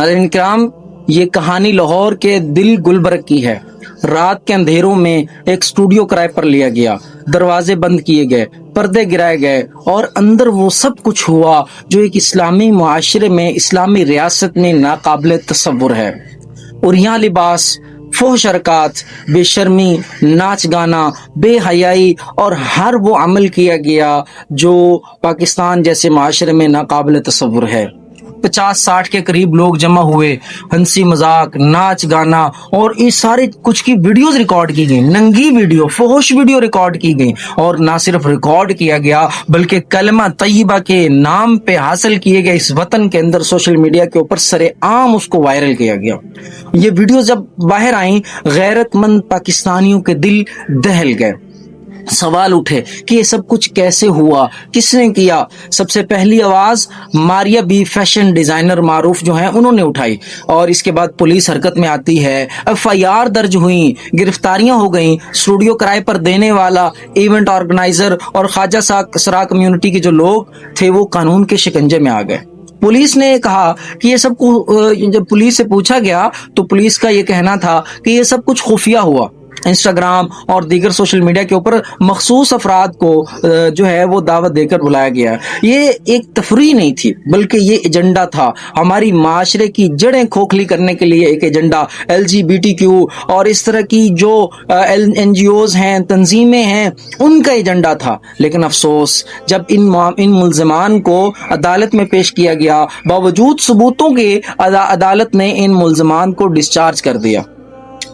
नाज़रीन किराम, ये कहानी लाहौर के दिल गुलबर्ग की है। रात के अंधेरों में एक स्टूडियो किराए पर लिया गया, दरवाजे बंद किए गए, पर्दे गिराए गए और अंदर वो सब कुछ हुआ जो एक इस्लामी मुआशरे में, इस्लामी रियासत में नाकाबिले तसव्वुर है। और यहाँ लिबास, फोहश हरकत, बेशर्मी, नाच गाना, बेहयाई और हर वो अमल किया गया जो पाकिस्तान जैसे माशरे में नाकाबिले तसव्वुर है। 50-60 के करीब लोग जमा हुए, हंसी मजाक, नाच गाना और इस सारे कुछ की वीडियोस रिकॉर्ड की गई, नंगी वीडियो, फोहश वीडियो रिकॉर्ड की गई। और ना सिर्फ रिकॉर्ड किया गया बल्कि कलमा तय्यबा के नाम पे हासिल किए गए इस वतन के अंदर सोशल मीडिया के ऊपर सरेआम उसको वायरल किया गया। ये वीडियो जब बाहर आई, गैरतमंद पाकिस्तानियों के दिल दहल गए। सवाल उठे कि ये सब कुछ कैसे हुआ, किसने किया। सबसे पहली आवाज मारिया बी, फैशन डिजाइनर मारूफ जो हैं, उन्होंने उठाई। और इसके बाद पुलिस हरकत में आती है, FIR दर्ज हुई, गिरफ्तारियां हो गईं। स्टूडियो किराए पर देने वाला, इवेंट ऑर्गेनाइजर और ख्वाजा सरा कम्युनिटी के जो लोग थे वो कानून के शिकंजे में आ गए। पुलिस ने कहा कि ये सब जब पुलिस से पूछा गया तो पुलिस का ये कहना था कि ये सब कुछ खुफिया हुआ। इंस्टाग्राम और दीगर सोशल मीडिया के ऊपर मखसूस अफराद को जो है वो दावत देकर बुलाया गया। ये एक तफरीह नहीं थी बल्कि ये एजेंडा था, हमारी माशरे की जड़ें खोखली करने के लिए एक एजेंडा। LGBTQ और इस तरह की जो NGOs हैं, तंजीमें हैं, उनका एजेंडा था। लेकिन अफसोस जब इन मुल्ज़िमान को अदालत में पेश किया गया, बावजूद सबूतों के अदालत ने इन मुल्ज़िमान को डिस्चार्ज कर दिया।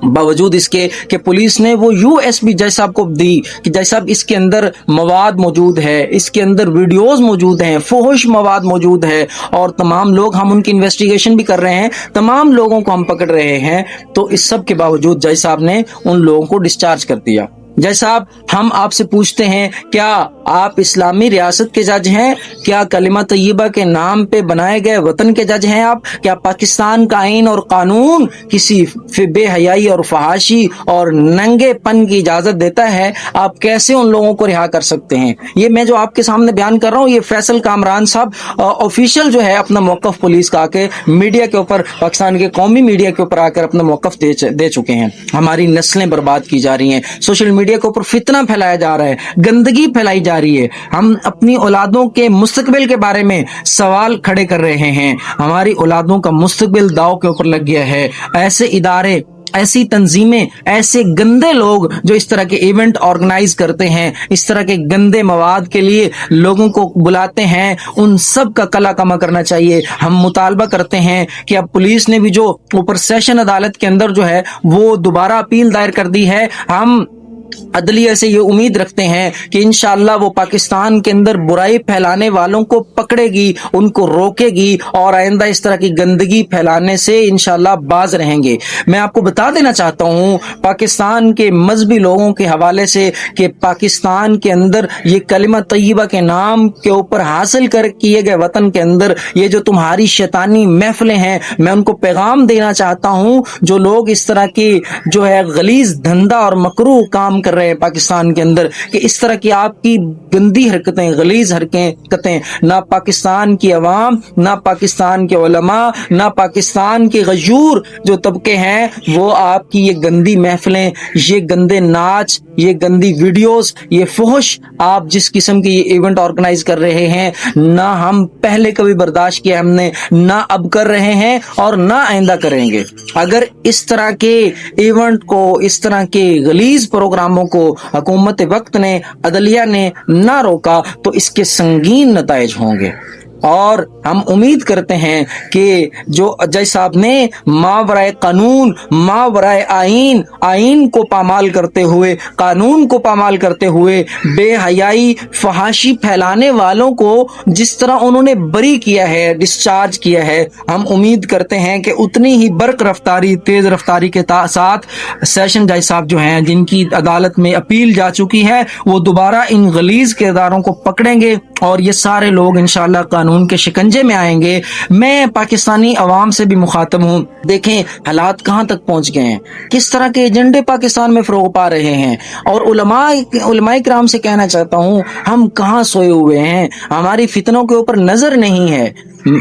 बावजूद इसके कि पुलिस ने वो USB जज साहब को दी कि जज साहब इसके अंदर मवाद मौजूद है, इसके अंदर वीडियोस मौजूद हैं, फोहश मवाद मौजूद है और तमाम लोग, हम उनकी इन्वेस्टिगेशन भी कर रहे हैं, तमाम लोगों को हम पकड़ रहे हैं। तो इस सब के बावजूद जज साहब ने उन लोगों को डिस्चार्ज कर दिया। जज साहब, हम आपसे पूछते हैं, क्या आप इस्लामी रियासत के जज हैं? क्या कलिमा तय्यबा के नाम पे बनाए गए वतन के जज हैं आप? क्या पाकिस्तान का आईन और कानून किसी बेहयाई और फहाशी और नंगेपन की इजाजत देता है? आप कैसे उन लोगों को रिहा कर सकते हैं? ये मैं जो आपके सामने बयान कर रहा हूँ, ये फैसल कामरान साहब ऑफिशियल जो है अपना मौकफ पुलिस का आके मीडिया के ऊपर, पाकिस्तान के कौमी मीडिया के ऊपर आकर अपना मौकफ दे चुके हैं। हमारी नस्लें बर्बाद की जा रही हैं, सोशल मीडिया के ऊपर फितना फैलाया जा रहा है, गंदगी फैलाई जा रही है। हम अपनी औलादों के मुस्तकबिल के बारे में सवाल खड़े कर रहे हैं। हमारी औलादों का मुस्तकबिल दांव के ऊपर लग गया है। ऐसे इदारे, ऐसी तंजीमें, ऐसे गंदे लोग जो इस तरह के इवेंट ऑर्गेनाइज करते हैं, इस तरह के गंदे मवाद के लिए लोगों को बुलाते हैं, उन सब का कला कमा करना चाहिए। हम मुतालबा करते हैं कि अब पुलिस ने भी जो ऊपर सेशन अदालत के अंदर जो है वो दोबारा अपील दायर कर दी है, हम अदलिया से ये उम्मीद रखते हैं कि इंशाअल्लाह वो पाकिस्तान के अंदर बुराई फैलाने वालों को पकड़ेगी, उनको रोकेगी और आइंदा इस तरह की गंदगी फैलाने से इंशाअल्लाह बाज रहेंगे। मैं आपको बता देना चाहता हूँ पाकिस्तान के मजहबी लोगों के हवाले से कि पाकिस्तान के अंदर ये कलिमा तय्यबा के नाम के ऊपर हासिल कर किए गए वतन के अंदर ये जो तुम्हारी शैतानी महफिलें हैं, मैं उनको पैगाम देना चाहता हूँ। जो लोग इस तरह की जो है गलीज धंधा और मकरूह काम कर रहे हैं पाकिस्तान के अंदर, कि इस तरह की आपकी गंदी हरकतें, गलीज हरकतें ना पाकिस्तान की अवाम, ना पाकिस्तान के उलमा, ना पाकिस्तान के गयूर जो तबके हैं, वो आपकी ये गंदी महफिलें, ये गंदे नाच, ये गंदी वीडियोस, ये फोहश, आप जिस किस्म की ये इवेंट ऑर्गेनाइज कर रहे हैं, ना हम पहले कभी बर्दाश्त किया हमने, ना अब कर रहे हैं और ना आइंदा करेंगे। अगर इस तरह के इवेंट को, इस तरह के गलीज प्रोग्रामों को हुकूमत वक्त ने, अदलिया ने ना रोका तो इसके संगीन नताइज होंगे। और हम उम्मीद करते हैं कि जो जज साहब ने मावराए कानून, मावराए आईन, आईन को पामाल करते हुए, कानून को पामाल करते हुए बेहयाई, फहाशी फैलाने वालों को जिस तरह उन्होंने बरी किया है, डिस्चार्ज किया है, हम उम्मीद करते हैं कि उतनी ही बर्क रफ्तारी, तेज रफ्तारी के साथ सेशन जज साहब जो हैं, जिनकी अदालत में अपील जा चुकी है, वो दोबारा इन गलीज किरदारों को पकड़ेंगे और ये सारे लोग इंशाअल्लाह कानून के शिकंजे में आएंगे। मैं पाकिस्तानी अवाम से भी मुखातब हूँ, देखें हालात कहाँ तक पहुँच गए हैं, किस तरह के एजेंडे पाकिस्तान में फरोग पा रहे हैं। और उलमाए किराम से कहना चाहता हूँ, हम कहाँ सोए हुए हैं, हमारी फितनों के ऊपर नजर नहीं है,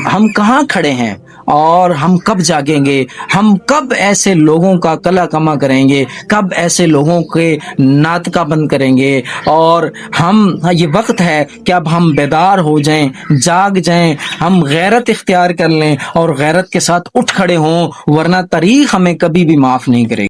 हम कहाँ खड़े हैं। اور ہم کب جاگیں گے؟ ہم کب ایسے لوگوں کا کلا کما کریں گے؟ کب ایسے لوگوں کے ناطقہ بند کریں گے؟ اور یہ وقت ہے کہ اب ہم بیدار ہو جائیں، جاگ جائیں، ہم غیرت اختیار کر لیں اور غیرت کے ساتھ اٹھ کھڑے ہوں، ورنہ تاریخ ہمیں کبھی بھی معاف نہیں کرے گی۔